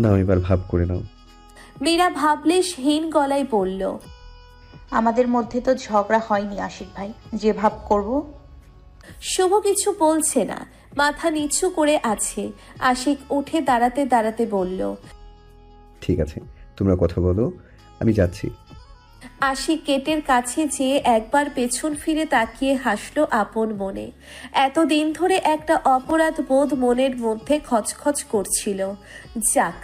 নাও এবার ভাব করে নাও। মীরা ভাবলেশহীন গলায় বলল, আমাদের মধ্যে তো ঝগড়া হয়নি আশিক ভাই, যে ভাব করব। শুভ কিছু বলছে না, মাথা নিচু করে আছে। আশিক উঠে দাঁড়াতে দাঁড়াতে বলল, ঠিক আছে, তোমরা কথা বলো, আমি যাচ্ছি। আশিক গেটের কাছে যেয়ে একবার পেছন ফিরে তাকিয়ে হাসল আপন মনে। এতদিন ধরে একটা অপরাধ বোধ মনের মধ্যে খচখচ করছিল। যাক,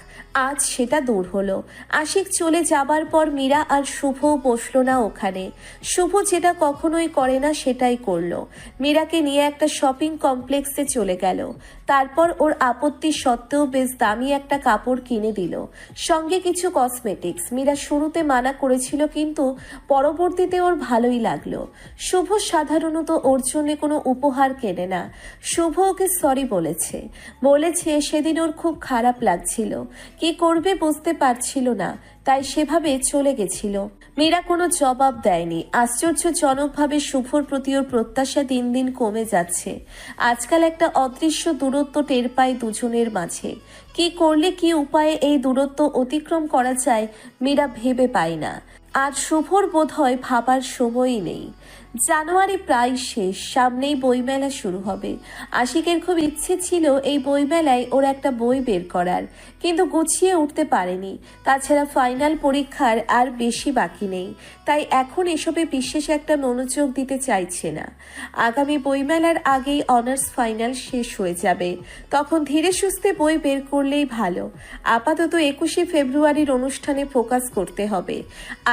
আজ সেটা দূর হলো। আশিক চলে যাবার পর মীরা আর শুভও বসল না ওখানে। শুভ যেটা কখনোই করে না সেটাই করলো। মীরাকে নিয়ে একটা শপিং কমপ্লেক্সে চলে গেল। তারপর ওর আপত্তি সত্ত্বেও বেশ দামি একটা কাপড় কিনে দিল, সঙ্গে কিছু কসমেটিক্স। মীরা শুরুতে মানা করেছিল, কিন্তু পরবর্তীতে ওর ভালোই লাগলো। শুভ সাধারণত ওর জন্য কোনো উপহার কেনে না। শুভ ওকে সরি বলেছে। সেদিন ওর খুব খারাপ লাগছিল, কি করবে বুঝতে পারছিল না, তাই সেভাবে চলে গেছিল। মীরা কোনো জবাব দেয়নি। আশ্চর্যজনকভাবে শুভর প্রতি ওর প্রত্যাশা দিন দিন কমে যাচ্ছে। আজকাল একটা অদৃশ্য দূরত্ব টের পায় দুজনের মাঝে। কি করলে কি উপায়ে এই দূরত্ব অতিক্রম করা যায় মীরা ভেবে পায় না। আজ শুভর বোধহয় ভাবার সময়ই নেই। জানুয়ারি প্রায় শেষ, সামনেই বইমেলা শুরু হবে। আশিকের খুব ইচ্ছে ছিল এই বইমেলায় ওর একটা বই বের করার, কিন্তু গুছিয়ে উঠতে পারেনি। তাছাড়া ফাইনাল পরীক্ষার আর বেশি বাকি নেই, তাই এখন এসবে বিশেষ একটা মনোযোগ দিতে চাইছে না। আগামী বইমেলার আগেই অনার্স ফাইনাল শেষ হয়ে যাবে, তখন ধীরে সুস্থে বই বের করলেই ভালো। আপাতত 21শে ফেব্রুয়ারির অনুষ্ঠানে ফোকাস করতে হবে।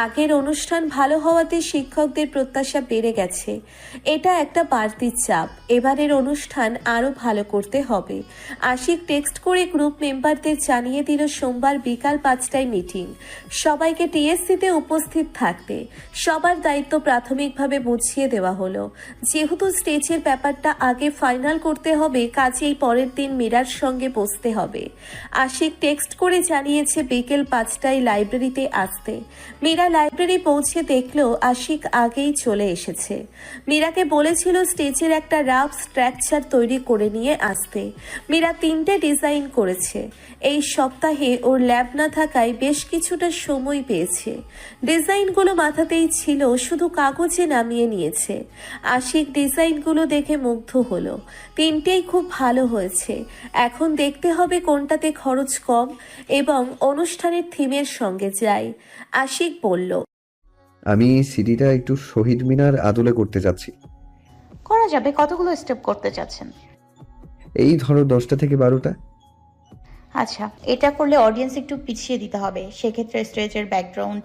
আগের অনুষ্ঠান ভালো হওয়াতে শিক্ষকদের প্রত্যাশা বেড়ে গেছে, এটা একটা বাড়তি চাপ। এবারের অনুষ্ঠান আরো ভালো করতে হবে। আশিক টেক্সট করে গ্রুপ মেম্বারদের জানিয়ে দিল সোমবার বিকাল 5টায় মিটিং, সবাইকে টিএসসিতে উপস্থিত থাকতে। সবার দায়িত্ব প্রাথমিকভাবে বুঝিয়ে দেওয়া হলো। যেহেতু স্টেজের ব্যাপারটা আগে ফাইনাল করতে হবে, কাজেই পরের দিন মীরার সঙ্গে বসতে হবে। আশিক টেক্সট করে জানিয়েছে বিকেল 5টায় লাইব্রেরিতে আসতে। মীরা লাইব্রেরি পৌঁছে দেখলো আশিক আগেই চলে এসেছে। মীরাকে বলেছিল স্টেজের একটা রাফ স্ট্রাকচার তৈরি করে নিয়ে আসতে। মীরা 3টে ডিজাইন করেছে। এই সপ্তাহে ওর ল্যাব না থাকায় বেশ কিছুটা সময় পেয়েছে। ডিজাইনগুলো মাথাতেই ছিল, শুধু কাগজে নামিয়ে নিয়েছে। আশিক ডিজাইনগুলো দেখে মুগ্ধ হলো। 3টেই খুব ভালো হয়েছে। এখন দেখতে হবে কোনটাতে খরচ কম এবং অনুষ্ঠানের থিমের সঙ্গে যায়। আশিক বলল, আমি সিডিটা একটু শহীদ মিনার আদলে করতে যাচ্ছি। করা যাবে। কতগুলো স্টেপ করতে চাচ্ছেন? এই ধরো 10টা থেকে 12টা। আচ্ছা, এটা করলে অডিয়েন্স একটু পিছিয়ে দিতে হবে, সেক্ষেত্রে স্টেজের ব্যাকগ্রাউন্ড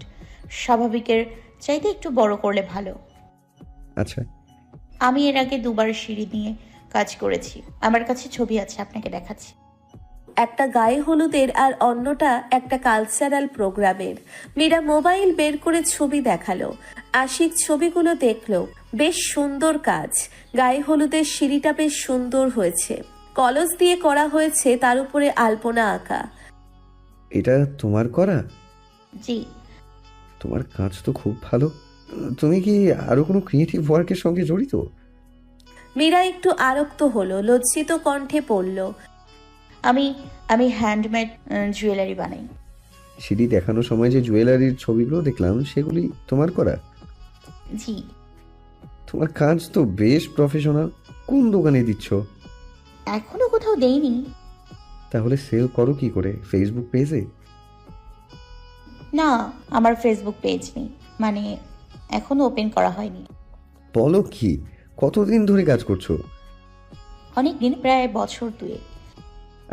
স্বাভাবিকের চাইতে একটু বড় করলে ভালো। আচ্ছা। আমি এর আগে 2বার সিঁড়ি নিয়ে কাজ করেছি, আমার কাছে ছবি আছে, আপনাকে দেখাচ্ছি। একটা গায়ে হলুদের আর অন্যটা একটা কালচারাল প্রোগ্রামের। মীরা মোবাইল বের করে ছবি দেখালো। আশিক ছবিগুলো দেখলো। বেশ সুন্দর কাজ। গায়ে হলুদের সিঁড়িটা বেশ সুন্দর হয়েছে, কলস দিয়ে করা হয়েছে, তার উপরে আলপনা আঁকা। এটা তোমার করা? জি। তোমার কাজ তো খুব ভালো। তুমি কি আরো কোনো ক্রিয়েটিভ ওয়ার্কের সঙ্গে জড়িত? মীরা একটু আরক্ত হলো, লজ্জিত কণ্ঠে পড়ল, আমি আমি হ্যান্ডমেড জুয়েলারি বানাই। সিডি দেখানোর সময় যে জুয়েলারির ছবিগুলো দেখলাম সেগুলি তোমার করা? জি। তোমার কাজ তো বেশ প্রফেশনাল। কোন দোকানে দিচ্ছ? এখনো কোথাও দেইনি। তাহলে সেল করো কি করে? ফেসবুক পেজে? না, আমার ফেসবুক পেজ নেই, মানে এখনো ওপেন করা হয়নি। বলো কি, কতদিন ধরে কাজ করছো? অনেক দিন, প্রায় বছর 2।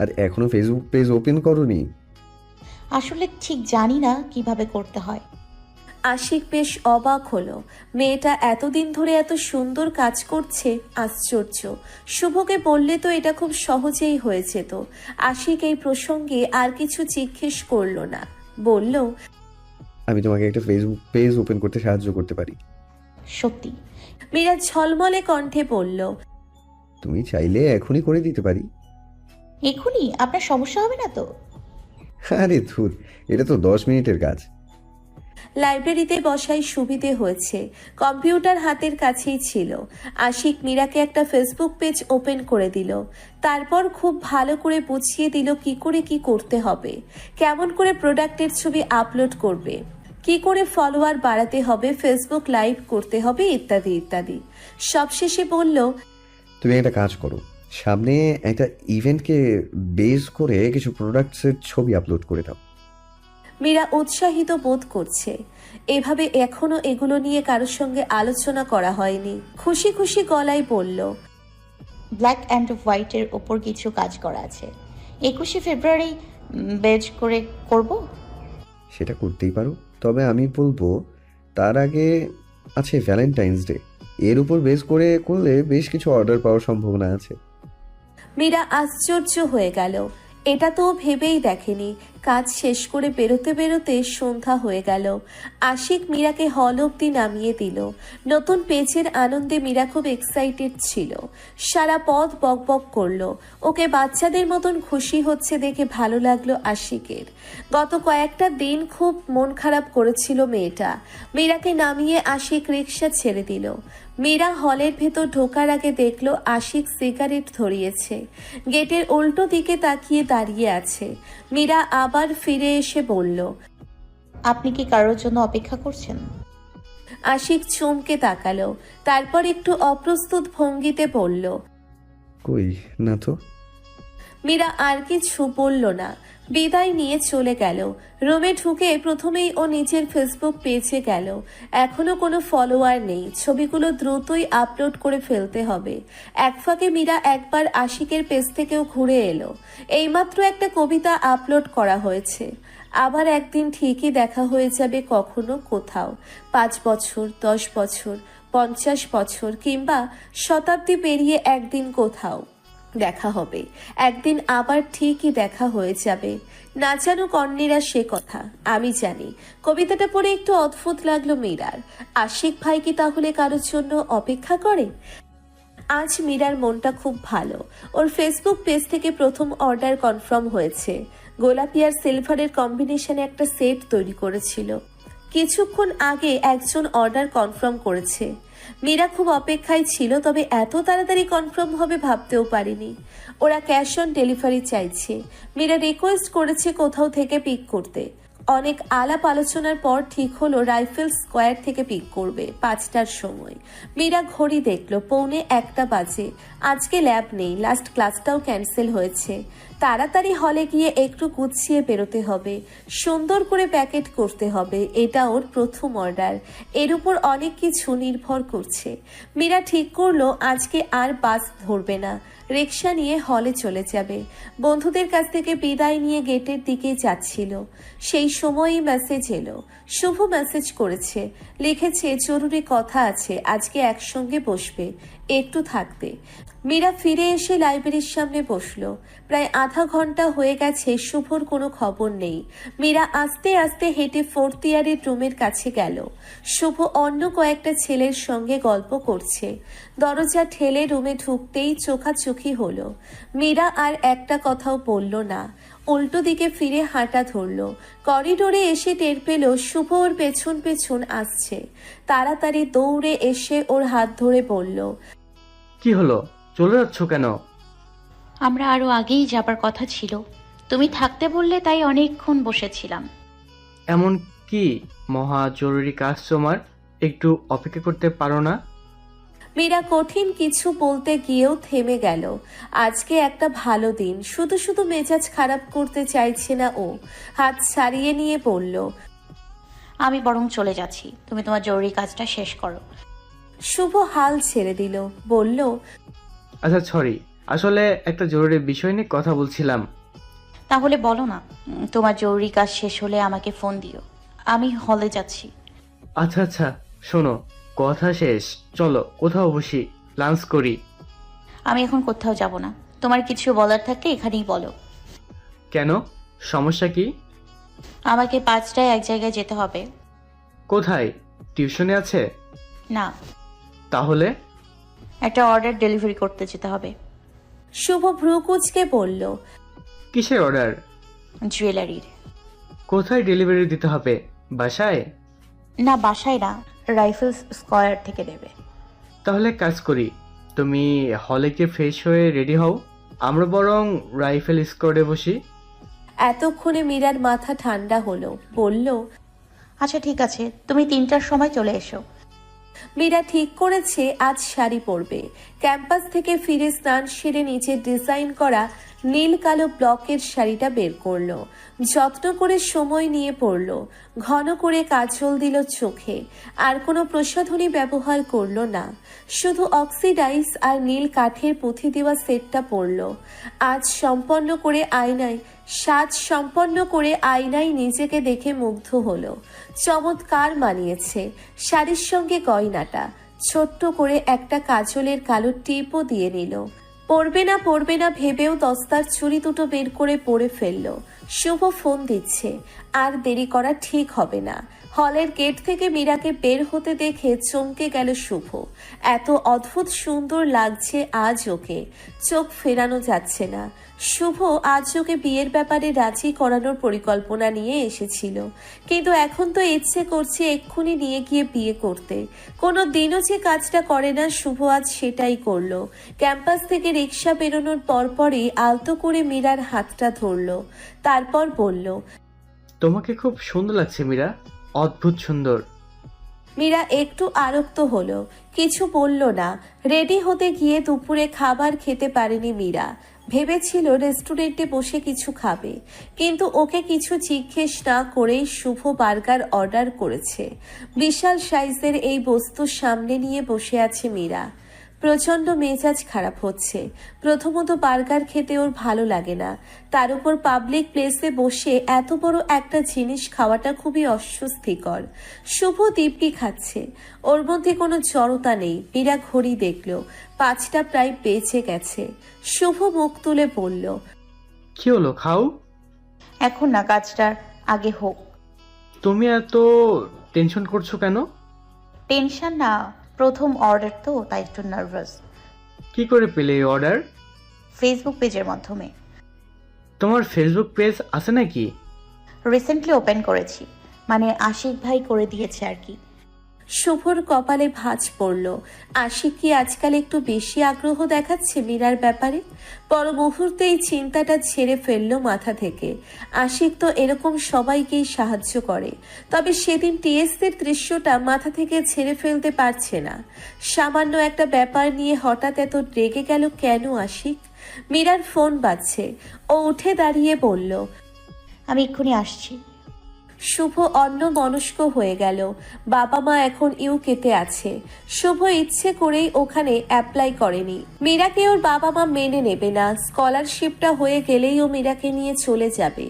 আর এখনো ফেসবুক পেজ ওপেন করোনি? আসলে ঠিক জানি না কিভাবে করতে হয়। আশিক বেশ অবাক হলো। মেয়েটা এতদিন ধরে এত সুন্দর কাজ করছে, আশ্চর্য। শুভকে বললে তো এটা খুব সহজেই হয়ে যেত। আশিক এই প্রসঙ্গে আর কিছু জিজ্ঞেস করলো না, বলল, আমি তোমাকে একটা ফেসবুক পেজ ওপেন করতে সাহায্য করতে পারি। সত্যি? মীরা ঝলমলে কণ্ঠে বলল, তুমি চাইলে এখনই করে দিতে পারি। এখনই? আপনার সমস্যা হবে না তো? আরে ধুর, এটা তো 10 মিনিটের কাজ। লাইব্রেরিতে বসাই সুবিধে হয়েছে, কম্পিউটার হাতের কাছেই ছিল। আশিক মীরাকে একটা ফেসবুক পেজ ওপেন করে দিল, তারপর খুব ভালো করে বুঝিয়ে দিল কি করে কি করতে হবে, কেমন করে প্রোডাক্টের ছবি আপলোড করবে, কি করে ফলোয়ার বাড়াতে হবে, ফেসবুক লাইভ করতে হবে, ইত্যাদি ইত্যাদি। সবশেষে বলল, তুমি একটা কাজ করো, সামনে একটা ইভেন্টকে বেস করে কিছু প্রোডাক্টসের ছবি আপলোড করে দাও। মীরা উৎসাহিত বোধ করছে। এভাবে এখনো এগুলো নিয়ে কারোর সঙ্গে আলোচনা করা হয়নি। খুশি খুশি গলায় বলল, ব্ল্যাক অ্যান্ড হোয়াইটের ওপর কিছু কাজ করা আছে। 21শে ফেব্রুয়ারি বেজ করে করব। সেটা করতেই পারো, তবে আমি বলবো তার আগে আছে ভ্যালেন্টাইন্স ডে, এর উপর বেস করে করলে বেশ কিছু অর্ডার পাওয়ার সম্ভাবনা আছে। মীরা আশ্চর্য হয়ে গেল, এটা তো ভেবেই দেখেনি। কাজ শেষ করে বেরোতে বেরোতে সন্ধ্যা হয়ে গেল। আশিক মীরাকে হল অব্দি নামিয়ে দিল। নতুন পেজের আনন্দে মীরা খুব এক্সাইটেড ছিল। সারা পথ বকবক করলো। ওকে বাচ্চাদের মতন খুশি হচ্ছে দেখে ভালো লাগলো আশিকের। গত কয়েকটা দিন খুব মন খারাপ করেছিল মেয়েটা। মীরাকে নামিয়ে আশিক রিক্সা ছেড়ে দিল। মীরা হলের ভেতর ঢোকার আগে দেখলো আশিক সিগারেট ধরিয়েছে, গেটের উল্টো দিকে তাকিয়ে দাঁড়িয়ে আছে। মীরা আবার ফিরে এসে বলল, আপনি কি কারোর জন্য অপেক্ষা করছেন? আশিক চমকে তাকালো, তারপর একটু অপ্রস্তুত ভঙ্গিতে বলল, কই না তো। মীরা আর কিছু বলল না, বিদায় নিয়ে চলে গেল। রুমে ঢুকে প্রথমেই ও নিজের ফেসবুক পেজে গেল। এখনো কোনো ফলোয়ার নেই, ছবিগুলো দ্রুতই আপলোড করে ফেলতে হবে। এক ফাঁকে মীরা একবার আশিকের পেজ থেকেও ঘুরে এলো। এইমাত্র একটা কবিতা আপলোড করা হয়েছে। আবার একদিন ঠিকই দেখা হয়ে যাবে কখনো কোথাও, 5 বছর, 10 বছর, 50 বছর কিংবা শতাব্দী পেরিয়ে একদিন কোথাও দেখা হবে। একদিন আবার ঠিকই দেখা হয়ে যাবে। না জানুক অন্যেরা সে কথা, আমি জানি। কবিতাটা পড়ে একটু অদ্ভুত লাগলো মীরার। আশিক ভাই কি তাহলে কারোর জন্য অপেক্ষা করে? আজ মীরার মনটা খুব ভালো। ওর ফেসবুক পেজ থেকে প্রথম অর্ডার কনফার্ম হয়েছে। গোলাপি আর সিলভারের কম্বিনেশনে একটা সেট তৈরি করেছিল। কিছুক্ষণ আগে একজন অর্ডার কনফার্ম করেছে। মীরা খুব অপেক্ষায় ছিল, তবে এত তাড়াতাড়ি কনফার্ম হবে ভাবতেও পারিনি। ওরা ক্যাশ অন ডেলিভারি চাইছে। মীরা রিকোয়েস্ট করেছে কোথাও থেকে পিক করতে। অনেক আলাপ আলোচনার পর ঠিক হলো রাইফেল স্কোয়ার থেকে পিক করবে 5টার সময়। মীরা ঘড়ি দেখলো, 1:45 বাজে। আজকে ল্যাব নেই, লাস্ট ক্লাসটাও ক্যান্সেল হয়েছে। তাড়াতাড়ি হলে গিয়ে একটু গুছিয়ে বেরোতে হবে, সুন্দর করে প্যাকেট করতে হবে। এটা ওর প্রথম অর্ডার, এর উপর অনেক কিছু নির্ভর করছে। মীরা ঠিক করলো আজকে আর বাস ধরবে না, রিক্সা নিয়ে হলে চলে যাবে। বন্ধুদের কাছ থেকে বিদায় নিয়ে গেটের দিকে যাচ্ছিল, সেই সময়ই মেসেজ এলো। শুভ মেসেজ করেছে, লিখেছে জরুরি কথা আছে, আজকে একসঙ্গে বসবে, একটু থাকবে। মীরা ফিরে এসে লাইব্রেরির সামনে বসলো। প্রায় আধা ঘন্টা হয়ে গেছে, শুভর কোনো খবর নেই। মীরা আস্তে আস্তে হেঁটে 4th ইয়ারের রুমের কাছে গেল। শুভ অন্য কয়েকটা ছেলের সঙ্গে গল্প করছে। দরজা ঠেলে রুমে ঢুকতেই চোখাচোখি হলো। মীরা আর একটা কথাও বলল না, উল্টো দিকে ফিরে হাঁটা ধরল। করিডোরে এসে টের পেল শুভ ওর পেছন পেছন আসছে। তাড়াতাড়ি দৌড়ে এসে ওর হাত ধরে বলল, কি হলো, চলে যাচ্ছ কেন? আমরা আরো আগেই যাবার কথা ছিল, তুমি থাকতে বললে তাই অনেকক্ষণ বসেছিলাম। এমন কি মহা জরুরি কাজ তোমার? একটু অপেক্ষা করতে পারো না? মীরা কঠিন কিছু বলতে গিয়েও থেমে গেল। আজকে একটা ভালো দিন, শুধু শুধু মেজাজ খারাপ করতে চাইছে না ও। হাত ছাড়িয়ে নিয়ে বলল, আমি বরং চলে যাচ্ছি, তুমি তোমার জরুরি কাজটা শেষ করো। শুভ হাল ছেড়ে দিল, বলল, আচ্ছা সরি, আসলে একটা জরুরি বিষয় নিয়ে কথা বলছিলাম। তাহলে বলো না, তোমার জরুরি কাজ শেষ হলে আমাকে ফোন দিও, আমি হলে যাচ্ছি। আচ্ছা আচ্ছা, শোনো, কথা শেষ, চলো কোথাও বসি, লাঞ্চ করি। আমি এখন কোথাও যাব না, তোমার কিছু বলার থাকলে এখানেই বলো। কেন, সমস্যা কি? আমাকে 5টায় এক জায়গায় যেতে হবে। কোথায়? টিউশনে আছে? না, তাহলে? একটা অর্ডার ডেলিভারি করতে যেতে হবে। শুভ ভ্রু কুঁচকে বলল, কিসের অর্ডার? জুয়েলারির। কোথায় ডেলিভারি দিতে হবে? বাসায়? না, বাসায় না, রাইফেলস স্কয়ার থেকে নেবে। তাহলে কাজ করি, তুমি হলে গিয়ে ফ্রেশ হয়ে রেডি হও, আমরা বরং রাইফেল স্কোয়াডে বসি। এতক্ষণে মীরার মাথা ঠান্ডা হলো, বলল। আচ্ছা ঠিক আছে, তুমি 3টার সময় চলে এসো। মীরা ঠিক করেছে আজ শাড়ি পরবে। ক্যাম্পাস থেকে ফিরে স্নান সেরে নিচে ডিজাইন করা নীল কালো ব্লকের শাড়িটা বের করলো, যত্ন করে সময় নিয়ে পরলো, ঘন করে কাজল দিল চোখে, আর কোনো প্রসাধনী ব্যবহার করলো না, শুধু অক্সিডাইজ আর নীল কাঠের পুঁথি দেওয়া সেটটা পরলো। সাজ সম্পন্ন করে আয়নায় নিজেকে দেখে মুগ্ধ হলো। চমৎকার মানিয়েছে শাড়ির সঙ্গে গয়নাটা। ছোট্ট করে একটা কাজলের কালো টিপও দিয়ে নিল। পরবে না ভেবেও দস্তার চুড়ি দুটো বের করে পরে ফেললো। শুভ ফোন দিচ্ছে, আর দেরি করা ঠিক হবে না। হলের গেট থেকে মীরাকে বের হতে দেখে চমকে গেল শুভ। এত অদ্ভুত সুন্দর লাগছে আজ ওকে, চোখ ফেরানো যাচ্ছে না। শুভ আজ ওকে বিয়ের ব্যাপারে রাজি করানোর পরিকল্পনা নিয়ে এসেছিল, কিন্তু এখন তো ইচ্ছে করছে এক্ষুনি নিয়ে গিয়ে বিয়ে করতে। কোনো দিনও যে কাজটা করে না, শুভ আজ সেটাই করলো। ক্যাম্পাস থেকে রিক্সা বেরোনোর পরপরই আলতো করে মীরার হাতটা ধরলো, তারপর বলল, তোমাকে খুব সুন্দর লাগছে মীরা, অদ্ভুত সুন্দর। মীরা একটু আরক্ত হলো, কিছু বলল না। রেডি হতে গিয়ে দুপুরে খাবার খেতে পারেনি মীরা। ভেবেছিল রেস্টুরেন্টে বসে কিছু খাবে, কিন্তু ওকে কিছু জিজ্ঞেস না করেই শুভ বার্গার অর্ডার করেছে। বিশাল সাইজের এই বস্তু সামনে নিয়ে বসে আছে মীরা। প্রচন্ড মেজাজ খারাপ হচ্ছে। প্রথমত বার্গার খেতে ওর ভালো লাগে না, তার উপর পাবলিক প্লেসে বসে এত বড় একটা জিনিস খাওয়াটা খুবই অস্বস্তিকর। শুভ দিব্যি খাচ্ছে, ওর মধ্যে কোনো জড়তা নেই। মীরা ঘড়ি দেখল, 5টা প্রায় বেজে গেছে। শুভ মুখ তুলে বলল, কি হলো, খাও। এখন না, কাজটার আগে হোক। তুমি এত টেনশন করছো কেন? টেনশন না, প্রথম অর্ডার তো, তাই একটু নার্ভাস। কি করে পেলে এই অর্ডার? ফেসবুক পেজের মাধ্যমে। তোমার ফেসবুক পেজ আছে নাকি? রিসেন্টলি ওপেন করেছি, মানে আশিক ভাই করে দিয়েছে আর কি। শুভর কপালে ভাঁজ পড়ল। আশিক কি আজকাল একটু বেশি আগ্রহ দেখাচ্ছে মীরার ব্যাপারে? পর মুহূর্তেই চিন্তাটা ছেড়ে ফেললো মাথা থেকে। আশিক তো এরকম সবাইকেই সাহায্য করে, তবে সেদিন টিএসসির দৃশ্যটা মাথা থেকে ছেড়ে ফেলতে পারছে না। সামান্য একটা ব্যাপার নিয়ে হঠাৎ এত রেগে গেল কেন আশিক? মীরার ফোন বাজছে। ও উঠে দাঁড়িয়ে বলল, আমি এক্ষুনি আসছি। শুভ অন্যমনস্ক হয়ে গেল। বাবা মা এখন ইউকেতে আছে। শুভ ইচ্ছে করেই ওখানে অ্যাপ্লাই করেনি। মীরাকে ওর বাবা মা মেনে নেবে না। স্কলারশিপটা হয়ে গেলেই ও মীরাকে নিয়ে চলে যাবে।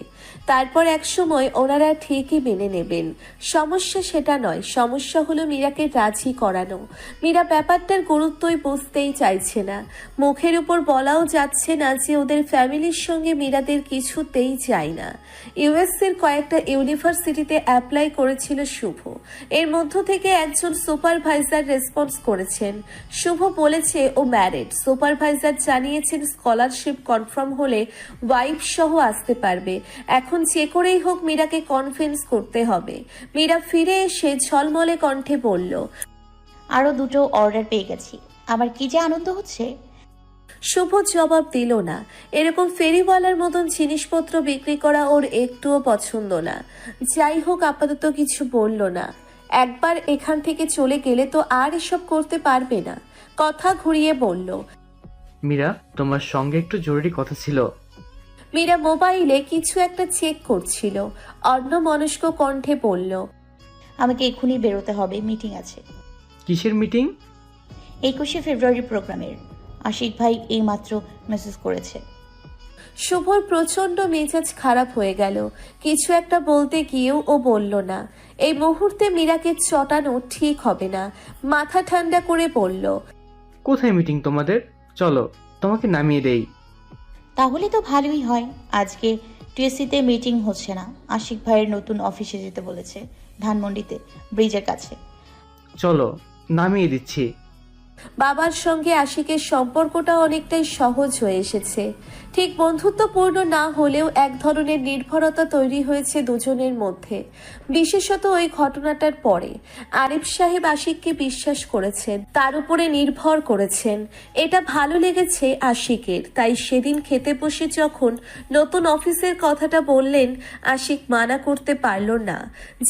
তারপর একসময় ওনারা ঠিকই মেনে নেবেন। সমস্যা সেটা নয়, সমস্যা হলো মীরাকে রাজি করানো। মীরা ব্যাপারটার গুরুত্বই বুঝতেই চাইছে না। মুখের উপর বলাও যাচ্ছে না যে ওদের ফ্যামিলির সঙ্গে মীরাদের কিছুতেই চায় না। ইউএসসির কয়েকটা ইউনিভার্সিটিতে অ্যাপ্লাই করেছিল শুভ। এর মধ্য থেকে একজন সুপারভাইজার রেসপন্স করেছেন। শুভ বলেছে ও ম্যারিড। সুপারভাইজার জানিয়েছেন স্কলারশিপ কনফার্ম হলে ওয়াইফ সহ আসতে পারবে। এখন যে করেই হোক মীরাকে কনভিন্স করতে হবে। মীরা ফিরে এসে ঝলমলে কণ্ঠে বলল, আরো 2টো অর্ডার পেয়ে গেছি, আমার কি যে আনন্দ হচ্ছে। শুভ জবাব দিল না। এরকম ফেরিওয়ালার মতন জিনিসপত্র বিক্রি করা ওর একটুও পছন্দ না। যাই হোক, আপাতত কিছু বলল না। একবার এখান থেকে চলে গেলে তো আর এসব করতে পারবে না। কথা ঘুরিয়ে বলল, মীরা, তোমার সঙ্গে একটু জরুরি কথা ছিল। মীরা মোবাইলে কিছু একটা চেক করছিল। অন্যমনস্ক কণ্ঠে বলল, আমাকে এক্ষুনি বেরোতে হবে, মিটিং আছে। কিসের মিটিং? 21শে ফেব্রুয়ারি প্রোগ্রামের। আশিক ভাই এইমাত্র মেসেজ করেছে। শুভর প্রচন্ড মেজাজ খারাপ হয়ে গেল। কিছু একটা বলতে গিয়েও ও বলল না। এই মুহূর্তে মীরাকে চটানো ঠিক হবে না। মাথা ঠান্ডা করে বলল, কোথায় মিটিং তোমাদের? চলো, তোমাকে নামিয়ে দেই। তাহলে তো ভালোই হয়। আজকে টিএসসিতে মিটিং হচ্ছে না, আশিক ভাইয়ের নতুন অফিসে যেতে বলেছে, ধানমন্ডিতে, ব্রিজের কাছে। চলো, নামিয়ে দিচ্ছি। বাবার সঙ্গে আশিকের সম্পর্কটা অনেকটাই সহজ হয়ে এসেছে। ঠিক বন্ধুত্বপূর্ণ না হলেও এক ধরনের নির্ভরতা তৈরি হয়েছে দুজনের মধ্যে। বিশেষত ওই ঘটনাটার পরে আরিফ সাহেব আশিককে বিশ্বাস করেছেন, তার উপরে নির্ভর করেছেন। এটা ভালো লেগেছে আশিকের, তাই সেদিন খেতে বসে যখন নতুন অফিসের কথাটা বললেন, আশিক মানা করতে পারল না।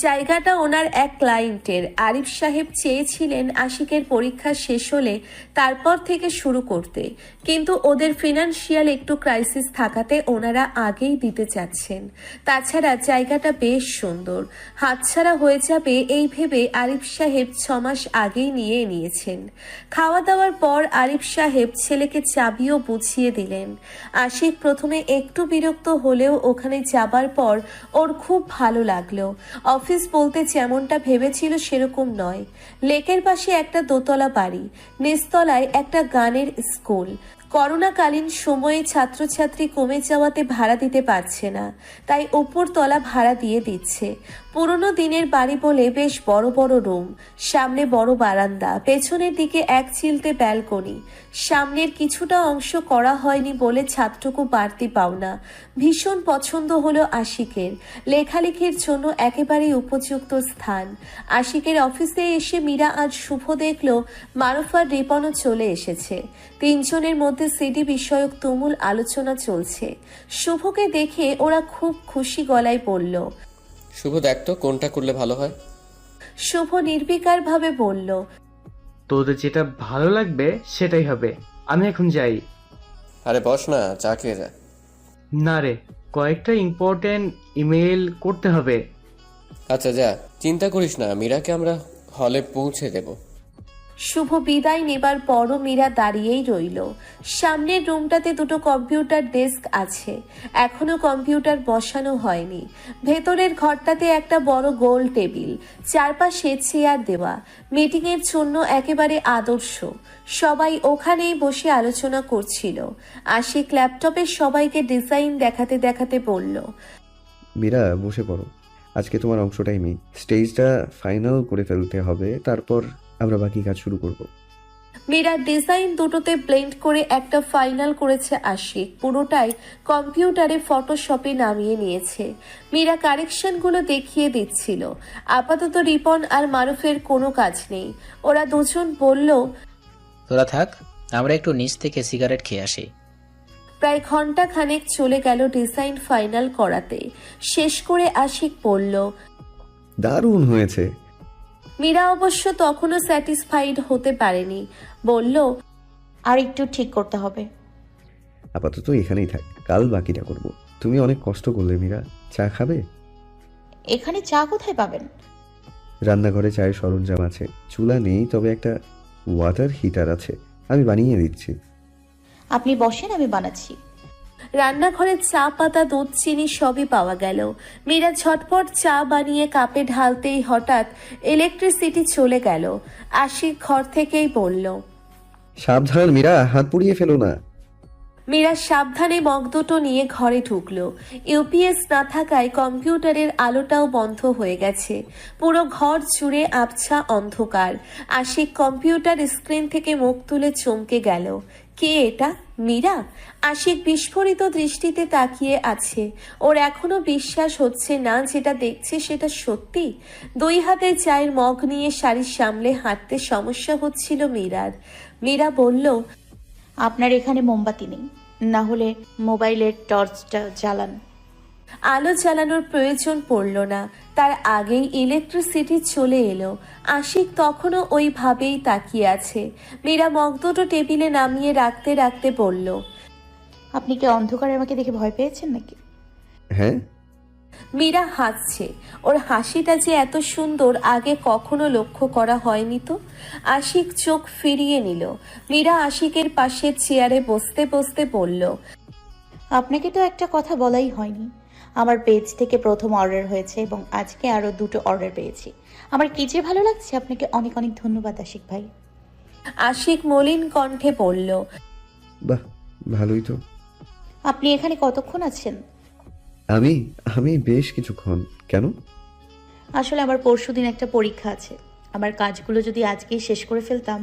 জায়গাটা ওনার এক ক্লায়েন্টের। আরিফ সাহেব চেয়েছিলেন আশিকের পরীক্ষা শেষ হলে তারপর থেকে শুরু করতে, কিন্তু ওদের ফিনান্সিয়াল একটু ক্রাইসিস থাকাতে ওনারা আগেই দিতে চাচ্ছেন। তাছাড়া জায়গাটা বেশ সুন্দর, হাতছাড়া হয়ে যাবে এই ভেবে আরিফ সাহেব 6 মাস আগেই নিয়েছেন। খাওয়া দাওয়ার পর আরিফ সাহেব ছেলেকে চাবিও বুঝিয়ে দিলেন। আশিক প্রথমে একটু বিরক্ত হলেও ওখানে যাবার পর ওর খুব ভালো লাগলো। অফিস বলতে যেমনটা ভেবেছিল সেরকম নয়। লেকের পাশে একটা দোতলা বাড়ি, নিচতলায় একটা গানের স্কুল। করোনাকালীন সময়ে ছাত্রছাত্রী কমে যাওয়াতে ভাড়া দিতে পারছে না, তাই উপরতলা ভাড়া দিয়ে দিচ্ছে। পুরনো দিনের বাড়ি বলে বেশ বড় বড় রুম, সামনে বড় বারান্দা, পেছনের দিকে এক চিলতে ব্যালকনি। সামনের কিছুটা অংশ করা হয়নি বলে ছাদটুকু বাড়তি পাওনা। ভীষণ পছন্দ হলো আশিকের। লেখালেখির জন্য একেবারেই উপযুক্ত স্থান। আশিকের অফিসে এসে মীরা আজ শুভ দেখল মারুফার রিপনও চলে এসেছে। তিনজনের মধ্যে সিডি বিষয়ক তুমুল আলোচনা চলছে। শুভকে দেখে ওরা খুব খুশি গলায় বলল, শুভ দেখতো কোনটা করলে ভালো হয়। শুভ নির্বিকারভাবে বলল, তোদের যেটা ভালো লাগবে সেটাই হবে। আমি এখন যাই। আরে বস না, চা খেয়ে যা। না রে, কয়েকটা ইম্পর্টেন্ট ইমেল করতে হবে। আচ্ছা যা, চিন্তা করিস না, মীরাকে আমরা হলে পৌঁছে দেব। শুভ বিদায় নেবার পরও মীরা দাঁড়িয়েই রইল। সামনের রুমটাতে দুটো কম্পিউটার ডেস্ক আছে, এখনো কম্পিউটার বসানো হয়নি। ভেতরের ঘরটাতে একটা বড় গোল টেবিল, চারপাশে চেয়ার দেওয়া, মিটিংয়ের জন্য একেবারে আদর্শ। সবাই ওখানেই বসে আলোচনা করছিল। আশিক ল্যাপটপে সবাইকে ডিজাইন দেখাতে দেখাতে বলল, মীরা বসে পড়ো, আজকে তোমার অংশটাই মেইন। স্টেজটা ফাইনাল করে ফেলতে হবে, তারপর আমরা বাকি কাজ শুরু করব। মীরা ডিজাইন দুটোতে ব্লেন্ড করে একটা ফাইনাল করেছে আশিক। পুরোটাই কম্পিউটারে ফটোশপে নামিয়ে নিয়েছে। মীরা কারেকশনগুলো দেখিয়ে দিচ্ছিল। আপাতত রিপন আর মারুফের কোনো কাজ নেই। ওরা দুজন বলল, তোরা থাক, আমরা একটু নিচ থেকে সিগারেট খেয়ে আসি। প্রায় ঘন্টা খানেক চলে গেল ডিজাইন ফাইনাল করাতে। শেষ করে আশিক বলল, দারুণ হয়েছে। মীরা অবশ্য তখনও স্যাটিসফাইড হতে পারেনি। বলল, আর একটু ঠিক করতে হবে। আপাতত এখানেই থাক, কাল বাকিটা করব। তুমি অনেক কষ্ট করলে মীরা, চা খাবে? এখানে চা কোথায় পাবেন? রান্নাঘরে চায়ের সরঞ্জাম আছে, চুলা নেই, তবে একটা ওয়াটার হিটার আছে, আমি বানিয়ে দিচ্ছি। আপনি বসেন, আমি বানাচ্ছি। রান্নাঘরে চা পাতা, দুধ, চিনি সবই পাওয়া গেল। মীরা ঝটপট চা বানিয়ে কাপে ঢালতেই হঠাৎ ইলেকট্রিসিটি চলে গেল। আশিক ঘর থেকেই বলল, সাবধান মীরা, হাত পুড়িয়ে ফেলো না। মীরা সাবধানে মগ দুটো নিয়ে ঘরে ঢুকলো। ইউপিএস না থাকায় কম্পিউটারের আলোটাও বন্ধ হয়ে গেছে। পুরো ঘর জুড়ে আবছা অন্ধকার। আশিক কম্পিউটার স্ক্রিন থেকে মুখ তুলে চমকে গেল। কে এটা? মীরা? আশিক বিস্ফোরিত দৃষ্টিতে তাকিয়ে আছে। ওর এখনো বিশ্বাস হচ্ছে না যেটা দেখছে সেটা সত্যি। 2 হাতে চায়ের মগ নিয়ে শাড়ির সামলে হাঁটতে সমস্যা হচ্ছিল মীরার। মীরা বলল, আপনার এখানে মোমবাতি নেই, না হলে মোবাইলের টর্চটা জ্বালান। আলো জ্বালানোর প্রয়োজন পড়ল না, তার আগেই ইলেকট্রিসিটি চলে এলো। আশিক তখনও ওইভাবেই তাকিয়ে আছে। মীরা মগ দুটো টেবিলে নামিয়ে রাখতে রাখতে বলল, আপনি কি অন্ধকারে আমাকে দেখে ভয় পেয়েছেন নাকি? হ্যাঁ। মীরা হাসছে। ওর হাসিটা যে এত সুন্দর আগে কখনো লক্ষ্য করা হয়নি তো। আশিক চোখ ফিরিয়ে নিল। মীরা আশিকের পাশে চেয়ারে বসতে বসতে বলল, আপনাকে তো একটা কথা বলাই হয়নি। আমার পেজ থেকে প্রথম অর্ডার হয়েছে এবং আজকে আরো 2টো অর্ডার পেয়েছি। আমার কি যে ভালো লাগছে। আপনাকে অনেক অনেক ধন্যবাদ আশিক ভাই। আশিক মলিন কণ্ঠে বলল, বাহ, ভালোই তো। আপনি এখানে কতক্ষণ আছেন? আমি আমি বেশ কিছুক্ষণ। কেন? আসলে আমার পরশুদিন একটা পরীক্ষা আছে। আমার কাজগুলো যদি আজকেই শেষ করে ফেলতাম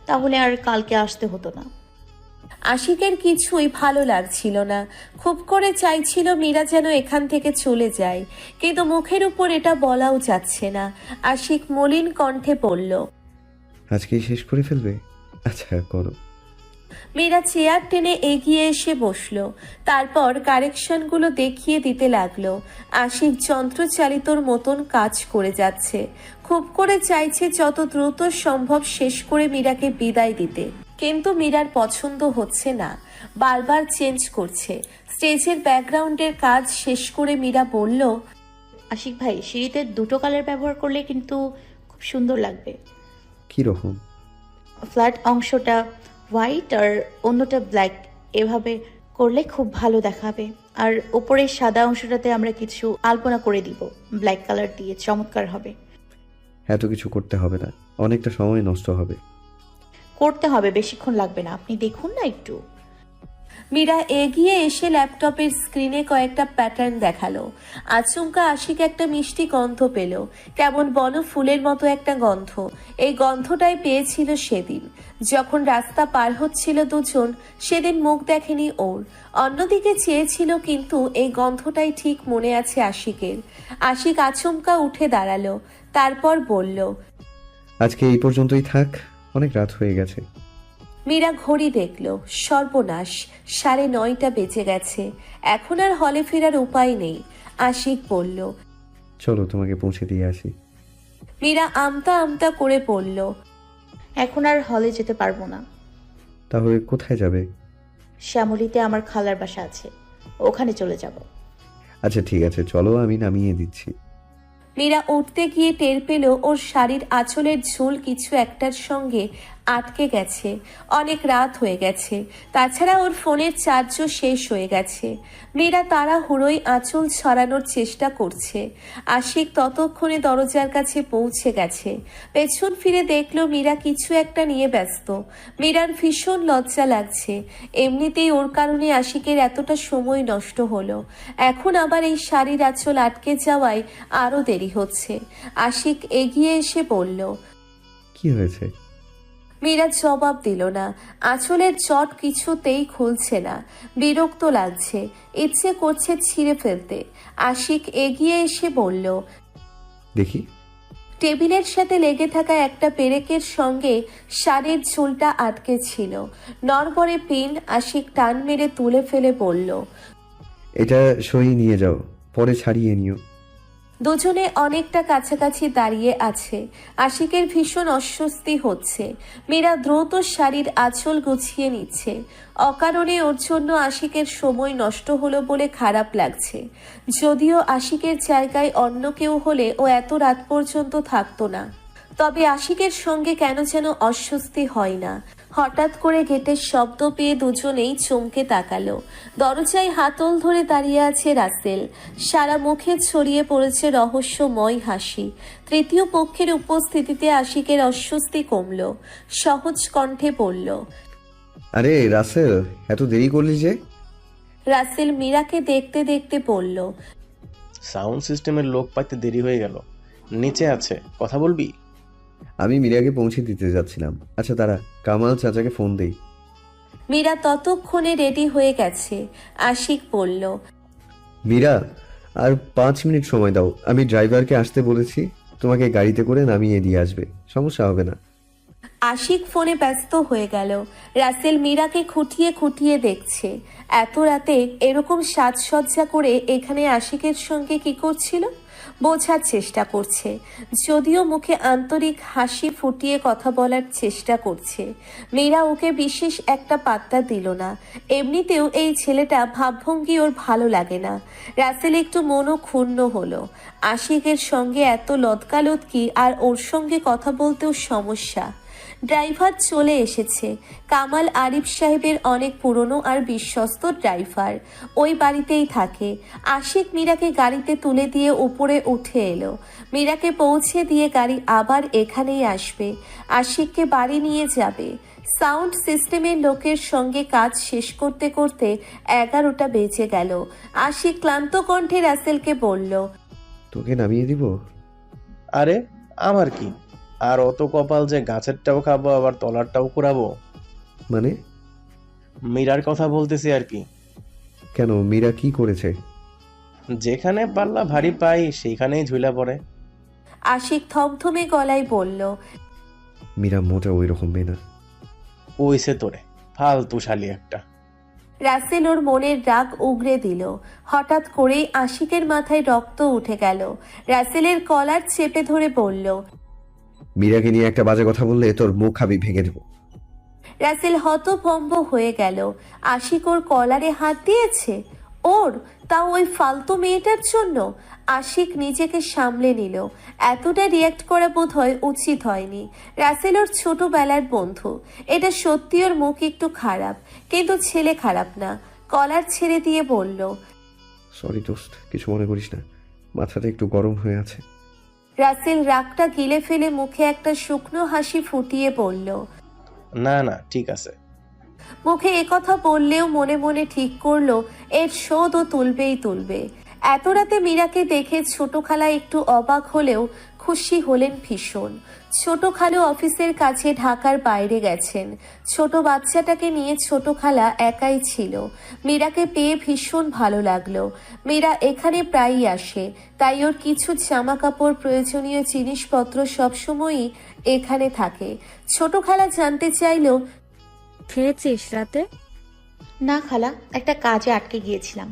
তাহলে আর কালকে আসতে হতো না। আশিকের কিছুই ভালো লাগছিল না। খুব করে চাইছিল মীরা যেন এখান থেকে চলে যায়, কিন্তু মুখের উপর এটা বলাও যাচ্ছে না। আশিক মলিন কণ্ঠে বলল, আজকেই শেষ করে ফেলবে? আচ্ছা করো। মীরা চেয়ার টেনে এগিয়ে এসে বসলো। তারপর কারেকশনগুলো দেখিয়ে দিতে লাগলো। আশিক যন্ত্রচালিতর মতন কাজ করে যাচ্ছে। খুব করে চাইছে যত দ্রুত সম্ভব শেষ করে মীরাকে বিদায় দিতে, কিন্তু মীরার পছন্দ হচ্ছে না, বারবার চেঞ্জ করছে। স্টেজের ব্যাকগ্রাউন্ডের কাজ শেষ করে মীরা বলল, আশিক ভাই, সিঁড়িতে দুটো কালার ব্যবহার করলে কিন্তু খুব সুন্দর লাগবে। কি রকম? ফ্ল্যাট অংশটা হোয়াইট আর অন্যটা ব্ল্যাক, এভাবে করলে খুব ভালো দেখাবে। আর উপরের সাদা অংশটাতে আমরা কিছু আলপনা করে দিব ব্ল্যাক কালার দিয়ে, চমৎকার হবে। এত কিছু করতে হবে না, অনেকটা সময় নষ্ট হবে। করতে হবে, বেশিক্ষণ লাগবে না, আপনি দেখুন না একটু। মীরা এগিয়ে এসে ল্যাপটপের স্ক্রিনে কয়েকটা প্যাটার্ন দেখালো। আচমকা আশিক একটা মিষ্টি গন্ধ পেল, কেমন বন ফুলের মতো একটা গন্ধ। এই গন্ধটাই পেয়েছিল সেদিন যখন রাস্তা পার হচ্ছিল দুজন। সেদিন মুখ দেখেনি ওর, অন্যদিকে চেয়েছিল, কিন্তু এই গন্ধটাই ঠিক মনে আছে আশিকের। আশিক আচমকা উঠে দাঁড়ালো, তারপর বলল, আজকে এই পর্যন্তই থাক, অনেক রাত হয়ে গেছে। মীরা ঘড়ি দেখল, সর্বনাশ, 9:30 বেজে গেছে। এখন আর হলে ফেরার উপায় নেই। আশিক বলল, চলো তোমাকে পৌঁছে দিয়ে আসি। মীরা আমতা আমতা করে বলল, এখন আর হলে যেতে পারবো না। তাহলে কোথায় যাবে? শ্যামলীতে আমার খালার বাসা আছে, ওখানে চলে যাব। আচ্ছা ঠিক আছে, চলো আমি নামিয়ে দিচ্ছি। মীরা উঠতে গিয়ে টের পেল ওর শাড়ির আঁচলের ঝোল কিছু একটার সঙ্গে আটকে গেছে। অনেক রাত হয়ে গেছে, তাছাড়া ওর ফোনের চার্জও শেষ হয়ে গেছে। মীরা তাড়াহুড়োই আঁচল ছড়ানোর চেষ্টা করছে। আশিক ততক্ষণে দরজার কাছে পৌঁছে গেছে। পেছন ফিরে দেখলো মীরা কিছু একটা নিয়ে ব্যস্ত। মীরার ভীষণ লজ্জা লাগছে। এমনিতেই ওর কারণে আশিকের এতটা সময় নষ্ট হলো, এখন আবার এই শাড়ির আঁচল আটকে যাওয়ায় আরও দেরি হচ্ছে। আশিক এগিয়ে এসে বলল, কি হয়েছে? মীরা জবাব দিল না। আঁচলের চট কিছুতেই খুলছে না, বিরক্ত লাগছে, ইচ্ছে করছে ছিঁড়ে ফেলতে। আশিক এগিয়ে এসে বলল, দেখি। টেবিলের সাথে লেগে থাকা একটা পেরেকের সঙ্গে শাড়ির ঝুলটা আটকে ছিল। নড়বড়ে পিন আশিক টান মেরে তুলে ফেলে বলল, এটা সই নিয়ে যাও, পরে ছাড়িয়ে নিও। দুজনে অনেকটা কাছাকাছি দাঁড়িয়ে আছে। আশিকের ভীষণ অস্বস্তি হচ্ছে। মীরা দ্রুত শাড়ির আঁচল গুছিয়ে নিচ্ছে। অকারণে ওর জন্য আশিকের সময় নষ্ট হলো বলে খারাপ লাগছে। যদিও আশিকের জায়গায় অন্য কেউ হলে ও এত রাত পর্যন্ত থাকতো না, তবে আশিকের সঙ্গে কেন যেন অস্বস্তি হয় না। হঠাৎ করে গেটের শব্দ পেয়ে দুজনেই চমকে তাকালো। দরজায় হাতল ধরে দাঁড়িয়ে আছে রাসেল। সারা মুখে ছড়িয়ে পড়েছে রহস্যময় হাসি। তৃতীয় পক্ষের উপস্থিতিতে আশিকের অস্বস্তি কমল। সহজ কণ্ঠে বলল, আরে রাসেল, এত দেরি করলি যে? রাসেল মীরাকে দেখতে দেখতে বলল, সাউন্ড সিস্টেমের লোক পাইতে দেরি হয়ে গেল, নিচে আছে, কথা বলবি? আমি মীরাকে পৌঁছে দিতে যাচ্ছিলাম। আচ্ছা তারা, কামাল চাচাকে ফোন দেই। মীরা ততক্ষণে রেডি হয়ে গেছে। আশিক বলল, মীরা, আর 5 মিনিট সময় দাও, আমি ড্রাইভারকে আসতে বলেছি, তোমাকে গাড়িতে করে নামিয়ে দিয়ে আসবে, সমস্যা হবে না। আশিক ফোনে ব্যস্ত হয়ে গেল। রাসেল মীরাকে খুঁটিয়ে খুঁটিয়ে দেখছে। এত রাতে এরকম সাজসজ্জা করে এখানে আশিকের সঙ্গে কি করছিল বোঝার চেষ্টা করছে, যদিও মুখে আন্তরিক হাসি ফুটিয়ে কথা বলার চেষ্টা করছে। মীরা ওকে বিশেষ একটা পাত্তা দিল না। এমনিতেও এই ছেলেটা ভাবভঙ্গি ওর ভালো লাগে না। রাসেল একটু মনও ক্ষুণ্ণ হলো। আশিকের সঙ্গে এত লতকালতকি, আর ওর সঙ্গে কথা বলতেও সমস্যা। ড্রাইভার চলে এসেছে। কামাল আরিফ সাহেবের অনেক পুরনো আর বিশ্বস্ত ড্রাইভার, ওই বাড়িতেই থাকে। আশিক মীরাকে গাড়িতে তুলে দিয়ে উপরে উঠে এলো। মীরাকে পৌঁছে দিয়ে গাড়ি আবার এখানেই আসবে, আশিককে বাড়ি নিয়ে যাবে। সাউন্ড সিস্টেমের লোকের সঙ্গে কাজ শেষ করতে করতে 11টা বেজে গেল। আশিক ক্লান্ত কণ্ঠে রাসেলকে বলল, তোকে নামিয়ে দিব? আরে আমার কি, আর অত কপাল যে গাছেরটাও খাবো আবার তলারটাও কুড়াবো? মানে? মীরার কথা বলতেছি আর কি। কেন, মীরা কি করেছে? যেখানে পাল্লা ভারী পাই সেইখানেই ঝুলা পড়ে। আশিক থমথমে গলায় বলল, মীরা মোটা ওই রকম মেয়ে না। ওইসে তোরে ফালতু শালি একটা। রাসেল ওর মনের রাগ উগরে দিল। হঠাৎ করেই আশিকের মাথায় রক্ত উঠে গেল। রাসেলের কলার চেপে ধরে বলল, মীরাকে নিয়ে একটা বাজে কথা বললে তোর মুখ আমি ভেঙে দেবো। রাসেল হতভম্ব হয়ে গেল। আশিক ওর কলারে হাত দিয়েছে? ওর, তাও ওই ফালতু মেয়েটার জন্য? আশিক নিজেকে সামলে নিল। এতটা রিয়াক্ট করা বোধ হয় উচিত হয়নি। রাসেল ওর ছোটবেলার বন্ধু। এটা সত্যি ওর মুখ একটু খারাপ, কিন্তু ছেলে খারাপ না। কলার ছেড়ে দিয়ে বলল, সরি দোস্ত, কিছু মনে করিস না, মাথাটা একটু গরম হয়ে আছে। রাসেল রাগটা গিলে ফেলে মুখে একটা শুকনো হাসি ফুটিয়ে বলল, না না ঠিক আছে। মুখে একথা বললেও মনে মনে ঠিক করলো এর শোধ ও তুলবেই তুলবে। এত রাতে মীরাকে দেখে ছোট খালা একটু অবাক হলেও খুশি হলেন ভীষণ। ছোট খালু অফিসের কাছে ঢাকার বাইরে গেছেন। ছোট বাচ্চাটাকে নিয়ে ছোট খালা একাই ছিল। মীরাকে পেয়ে ভীষণ ভালো লাগলো। মীরা এখানে প্রায়ই আসে, তাই ওর কিছু জামা কাপড়, প্রয়োজনীয় জিনিসপত্র সবসময়ই এখানে থাকে। ছোট খালা জানতে চাইলো, খেয়েছিস রাতে? না খালা, একটা কাজে আটকে গিয়েছিলাম।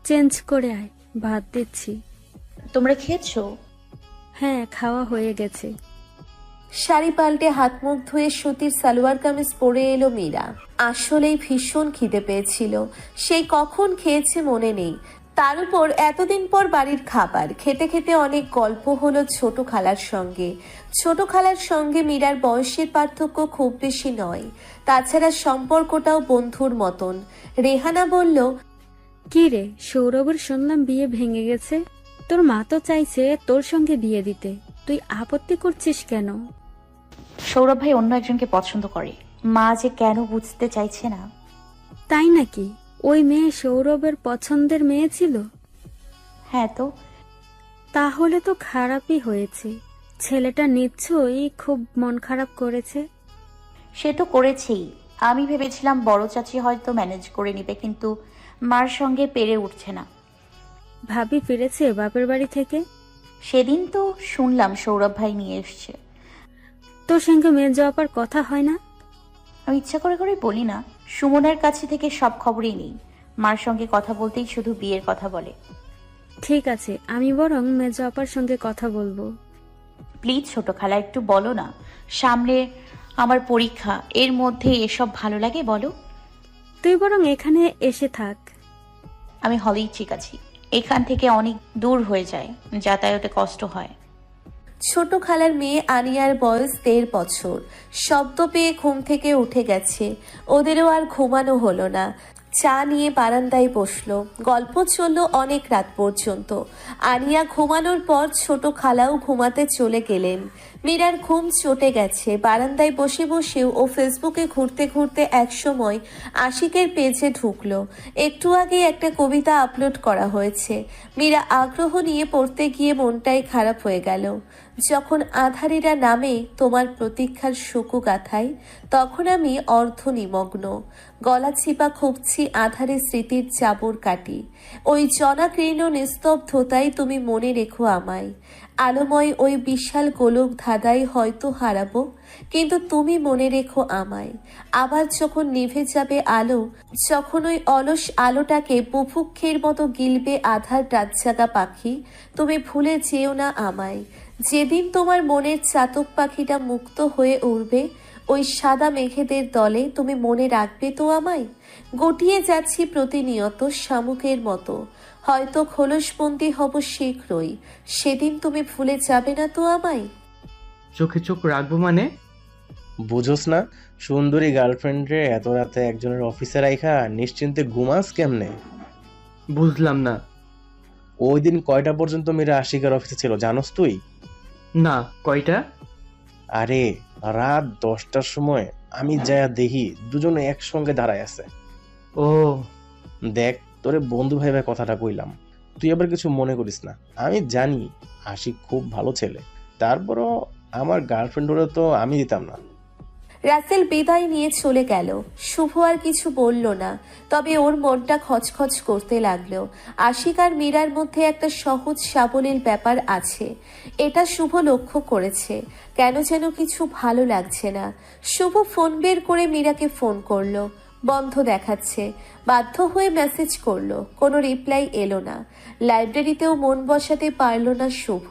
চেঞ্জ করে আয়, ভাত দিচ্ছি। তোমরা খেয়েছো? হ্যাঁ, খাওয়া হয়ে গেছে। শাড়ি পাল্টে হাত মুখ ধুয়ে সুতির সালোয়ার কামিজ পরে এলো মীরা। আসলেই ভীষণ খিদে পেয়েছিল। সেই কখন খেয়েছে মনে নেই। তার উপর এতদিন পর বাড়ির খাবার খেতে খেতে অনেক গল্প হলো ছোট খালার সঙ্গে। ছোট খালার সঙ্গে মীরার বয়সের পার্থক্য খুব বেশি নয়। তাছাড়া সম্পর্কটাও বন্ধুর মতন। রেহানা বলল, কি রে, সৌরভের শুনলাম বিয়ে ভেঙে গেছে। তোর মা তো চাইছে তোর সঙ্গে বিয়ে দিতে, তুই আপত্তি করছিস কেন? সৌরভ ভাই অন্য একজনকে পছন্দ করে, মা যে কেন বুঝতে চাইছে না। তাই নাকি? ওই মেয়ে সৌরভের পছন্দের মেয়ে ছিল? হ্যাঁ তো। তাহলে তো খারাপই হয়েছে। ছেলেটা নিশ্চয়ই খুব মন খারাপ করেছে। সে তো করেছেই। আমি ভেবেছিলাম বড় চাচি হয়তো ম্যানেজ করে নিবে, কিন্তু মার সঙ্গে পেরে উঠছে না। ভাবি ফিরেছে বাপের বাড়ি থেকে? সেদিন তো শুনলাম সৌরভ ভাই নিয়ে এসছে। তোর সঙ্গে মেয়ে যাওয়ার কথা হয় না? আমি ইচ্ছা করে করে বলি না, সুমনের কাছে থেকে সব খবরই নেই। মার সঙ্গে কথা বলতেই শুধু বিয়ের কথা বলে। ঠিক আছে, আমি বরং মেজো আপার সঙ্গে কথা বলবো। প্লিজ ছোট খালা, একটু বলো না। সামনে আমার পরীক্ষা, এর মধ্যে এসব ভালো লাগে বলো? তুই বরং এখানে এসে থাক। আমি হলেই ঠিক আছি। এখান থেকে অনেক দূর হয়ে যায়, যাতায়াতে কষ্ট হয়। ছোট খালার মেয়ে আনিয়ার বয়স 1.5 বছর। শব্দ পেয়ে ঘুম থেকে উঠে গেছে। ওদেরও আর ঘুমানো হলো না। চা নিয়ে বারান্দায় বসলো। গল্প চললো অনেক রাত পর্যন্ত। আনিয়া ঘুমানোর পর ছোট খালাও ঘুমাতে চলে গেলেন। মীরার ঘুম চটে গেছে। বারান্দায় বসে বসেও ও ফেসবুকে ঘুরতে ঘুরতে একসময় আশিকের পেজে ঢুকলো। একটু আগে একটা কবিতা আপলোড করা হয়েছে। মীরা আগ্রহ নিয়ে পড়তে গিয়ে মনটাই খারাপ হয়ে গেল। যখন আধারেরা নামে তোমার প্রতীক্ষার শোক গাথায়, তখন আমি অর্ধ নিমগ্ন। গলা চিপা খুঁজছি আধারে স্মৃতির চাবর কাটি। ওই জনাকীর্ণ নিস্তব্ধতায় তুমি মনে রেখো আমায়। আলোময় ওই বিশাল গোলক ধাঁধায় হয়তো হারাবো, কিন্তু তুমি মনে রেখো আমায়। আবার যখন নিভে যাবে আলো, যখন ওই অলস আলোটাকে বুভুক্ষের মতো গিলবে আধার রাতজাগা পাখি, তুমি ভুলে যেও না আমায়। যেদিন তোমার মনের চাতক পাখিটা মুক্ত হয়ে উড়বে ওই সাদা মেঘেদের দলে, তুমি মনে রাখবে তো আমায়? গটিয়ে যাচ্ছি প্রতিনিয়ত শামুকের মতো। হয়তো খোলসবন্দি হব শীঘ্রই। সেদিন তুমি ভুলে যাবে না তো আমায়? চোখে চোখ রাখবো মানে? বুঝোস না, সুন্দরী গার্লফ্রেন্ডে এত রাতে একজনের অফিসে রাইখা নিশ্চিন্তে ঘুমাস কেমনে? বুঝলাম না। ওই দিন কয়টা পর্যন্ত মীরা আশিকার অফিসে ছিল জানোস তুই? না, কয়টা? আরে রাত 10টার সময় আমি যায়া দেখি দুজনে একসঙ্গে দাঁড়ায় আছে। ও, দেখ, তোরে বন্ধু ভাইবা কথাটা কইলাম, তুই আবার কিছু মনে করিস না। আমি জানি আশিক খুব ভালো ছেলে, তারপরও আমার গার্লফ্রেন্ড হলে তো আমি দিতাম না। রাসেল বিদায় নিয়ে চলে গেল। শুভ আর কিছু বলল না, তবে ওর মনটা খচখচ করতে লাগলো। আশিক আর মীরার মধ্যে একটা সহজ সাবলীল ব্যাপার আছে, এটা শুভ লক্ষ্য করেছে। কেন যেন কিছু ভালো লাগছে না। শুভ ফোন বের করে মীরাকে ফোন করলো, বন্ধ দেখাচ্ছে। বাধ্য হয়ে মেসেজ করলো, কোনো রিপ্লাই এলো না। লাইব্রেরিতেও মন বসাতে পারল না শুভ।